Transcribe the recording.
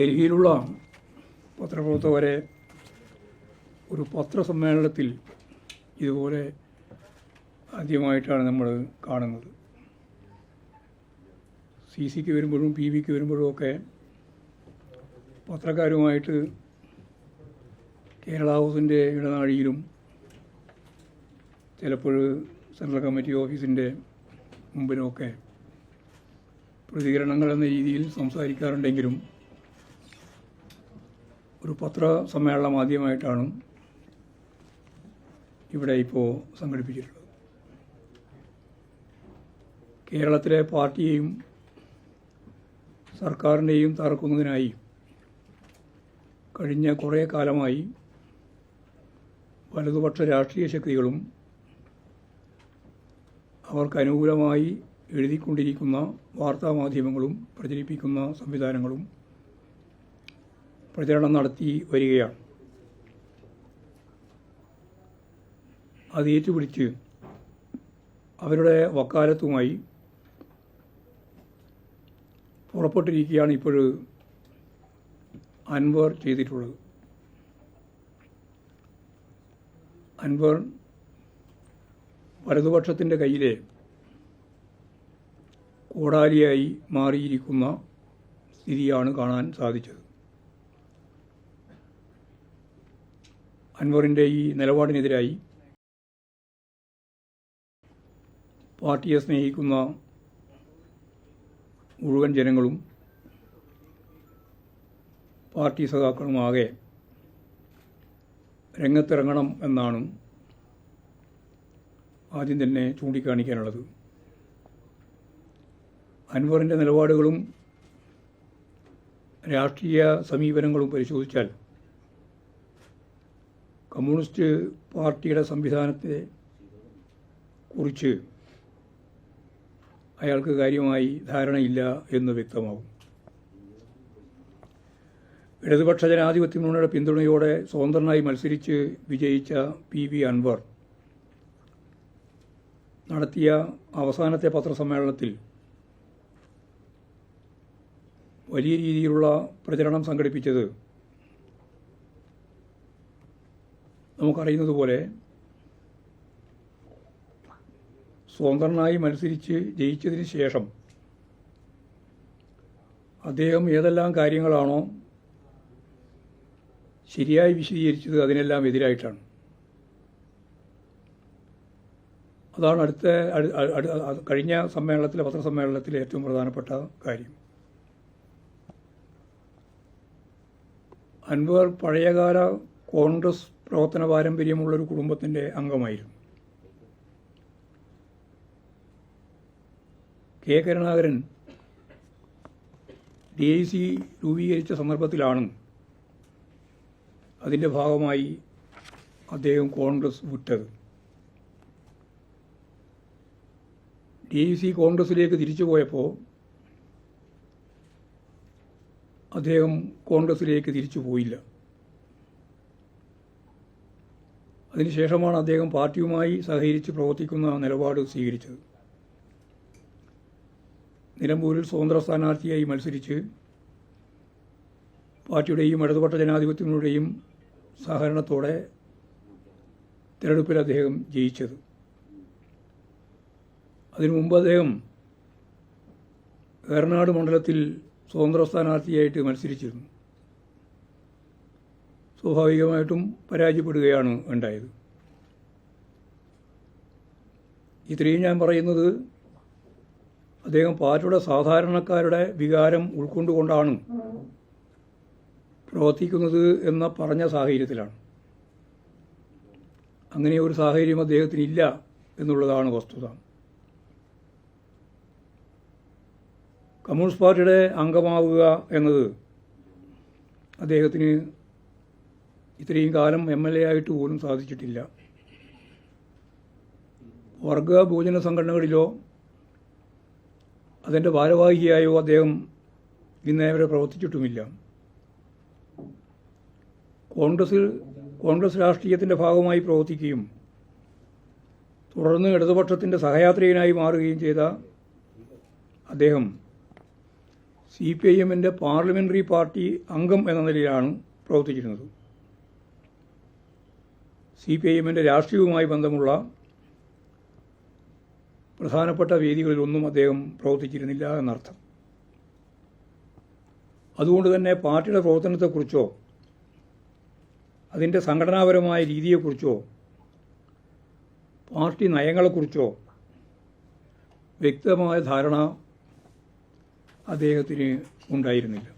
ഡൽഹിയിലുള്ള പത്രപ്രവർത്തകരെ ഒരു പത്രസമ്മേളനത്തിൽ ഇതുപോലെ ആദ്യമായിട്ടാണ് നമ്മൾ കാണുന്നത്. CCക്ക് വരുമ്പോഴും PBക്ക് വരുമ്പോഴും ഒക്കെ പത്രക്കാരുമായിട്ട് കേരള ഹൗസിൻ്റെ ഇടനാഴിയിലും ചിലപ്പോൾ സെൻട്രൽ കമ്മിറ്റി ഓഫീസിൻ്റെ മുമ്പിലുമൊക്കെ പ്രതികരണങ്ങൾ എന്ന രീതിയിൽ സംസാരിക്കാറുണ്ടെങ്കിലും ഒരു പത്രസമ്മേളനം ആദ്യമായിട്ടാണ് ഇവിടെ ഇപ്പോൾ സംഘടിപ്പിച്ചിട്ടുള്ളത്. കേരളത്തിലെ പാർട്ടിയെയും സർക്കാരിനെയും തകർക്കുന്നതിനായി കഴിഞ്ഞ കുറേ കാലമായി വലതുപക്ഷ രാഷ്ട്രീയ ശക്തികളും അവർക്ക് അനുകൂലമായി എഴുതിക്കൊണ്ടിരിക്കുന്ന വാർത്താമാധ്യമങ്ങളും പ്രചരിപ്പിക്കുന്ന സംവിധാനങ്ങളും പ്രചരണം നടത്തി വരികയാണ്. അത് ഏറ്റുപിടിച്ച് അവരുടെ വക്കാലത്തുമായി പുറപ്പെട്ടിരിക്കുകയാണ് ഇപ്പോൾ അൻവർ ചെയ്തിട്ടുള്ളത്. അൻവർ വലതുപക്ഷത്തിൻ്റെ കയ്യിലെ കോടാലിയായി മാറിയിരിക്കുന്ന സ്ഥിതിയാണ് കാണാൻ സാധിച്ചത്. അൻവറിൻ്റെ ഈ നിലപാടിനെതിരായി പാർട്ടിയെ സ്നേഹിക്കുന്ന മുഴുവൻ ജനങ്ങളും പാർട്ടി സഖാക്കളുമാകെ രംഗത്തിറങ്ങണം എന്നാണ് ആദ്യം തന്നെ ചൂണ്ടിക്കാണിക്കാനുള്ളത്. അൻവറിൻ്റെ നിലപാടുകളും രാഷ്ട്രീയ സമീപനങ്ങളും പരിശോധിച്ചാൽ കമ്മ്യൂണിസ്റ്റ് പാർട്ടിയുടെ സംവിധാനത്തെ കുറിച്ച് അയാൾക്ക് കാര്യമായി ധാരണയില്ല എന്ന് വ്യക്തമാകും. ഇടതുപക്ഷ ജനാധിപത്യ മുന്നണിയുടെ പിന്തുണയോടെ സ്വതന്ത്രനായി മത്സരിച്ച് വിജയിച്ച PV അൻവർ നടത്തിയ അവസാനത്തെ പത്രസമ്മേളനത്തിൽ വലിയ രീതിയിലുള്ള പ്രചരണം സംഘടിപ്പിച്ചത് നമുക്കറിയുന്നതുപോലെ സ്വതന്ത്രനായി മത്സരിച്ച് ജയിച്ചതിന് ശേഷം അദ്ദേഹം ഏതെല്ലാം കാര്യങ്ങളാണോ ശരിയായി വിശദീകരിച്ചത് അതിനെല്ലാം എതിരായിട്ടാണ്. അതാണ് കഴിഞ്ഞ സമ്മേളനത്തിലെ പത്രസമ്മേളനത്തിലെ ഏറ്റവും പ്രധാനപ്പെട്ട കാര്യം. അൻവർ പഴയകാല കോൺഗ്രസ് പ്രവർത്തന പാരമ്പര്യമുള്ളൊരു കുടുംബത്തിൻ്റെ അംഗമായിരുന്നു. K. കരുണാകരൻ DIC രൂപീകരിച്ച സന്ദർഭത്തിലാണ് അതിൻ്റെ ഭാഗമായി അദ്ദേഹം കോൺഗ്രസ് വിട്ടത്. DIC കോൺഗ്രസിലേക്ക് തിരിച്ചു പോയപ്പോൾ അദ്ദേഹം കോൺഗ്രസിലേക്ക് തിരിച്ചു പോയില്ല. അതിനുശേഷമാണ് അദ്ദേഹം പാർട്ടിയുമായി സഹകരിച്ച് പ്രവർത്തിക്കുന്ന നിലപാട് സ്വീകരിച്ചത്. നിലമ്പൂരിൽ സ്വതന്ത്ര സ്ഥാനാർത്ഥിയായി മത്സരിച്ച് പാർട്ടിയുടെയും ഇടതുപക്ഷ ജനാധിപത്യങ്ങളുടെയും സഹകരണത്തോടെ തിരഞ്ഞെടുപ്പിൽ അദ്ദേഹം ജയിച്ചത്. അതിനു മുമ്പ് അദ്ദേഹം ഏറനാട് മണ്ഡലത്തിൽ സ്വതന്ത്ര സ്ഥാനാർത്ഥിയായിട്ട് മത്സരിച്ചിരുന്നു. സ്വാഭാവികമായിട്ടും പരാജയപ്പെടുകയാണ് ഉണ്ടായത്. ഇത്രയും ഞാൻ പറയുന്നത് അദ്ദേഹം പാർട്ടിയുടെ സാധാരണക്കാരുടെ വികാരം ഉൾക്കൊണ്ടുകൊണ്ടാണ് പ്രവർത്തിക്കുന്നത് എന്ന പറഞ്ഞ സാഹചര്യത്തിലാണ്. അങ്ങനെ ഒരു സാഹചര്യം അദ്ദേഹത്തിനില്ല എന്നുള്ളതാണ് വസ്തുത. കമ്മ്യൂണിസ്റ്റ് പാർട്ടിയുടെ അംഗമാവുക എന്നത് അദ്ദേഹത്തിന് ഇത്രയും കാലം MLA ആയിട്ട് പോലും സാധിച്ചിട്ടില്ല. വർഗ ഭോജന സംഘടനകളിലോ അതിൻ്റെ ഭാരവാഹിയായോ അദ്ദേഹം ഇന്നേ വരെ പ്രവർത്തിച്ചിട്ടുമില്ല. കോൺഗ്രസ് രാഷ്ട്രീയത്തിൻ്റെ ഭാഗമായി പ്രവർത്തിക്കുകയും തുടർന്ന് ഇടതുപക്ഷത്തിൻ്റെ സഹയാത്രികനായി മാറുകയും ചെയ്ത അദ്ദേഹം CPIMന്റെ പാർലമെന്ററി പാർട്ടി അംഗം എന്ന നിലയിലാണ് പ്രവർത്തിച്ചിരുന്നത്. CPIMന്റെ രാഷ്ട്രീയവുമായി ബന്ധമുള്ള പ്രധാനപ്പെട്ട വേദികളിലൊന്നും അദ്ദേഹം പ്രവർത്തിച്ചിരുന്നില്ല എന്നർത്ഥം. അതുകൊണ്ട് തന്നെ പാർട്ടിയുടെ പ്രവർത്തനത്തെക്കുറിച്ചോ അതിൻ്റെ സംഘടനാപരമായ രീതിയെക്കുറിച്ചോ പാർട്ടി നയങ്ങളെക്കുറിച്ചോ വ്യക്തമായ ധാരണ അദ്ദേഹത്തിന് ഉണ്ടായിരുന്നില്ല.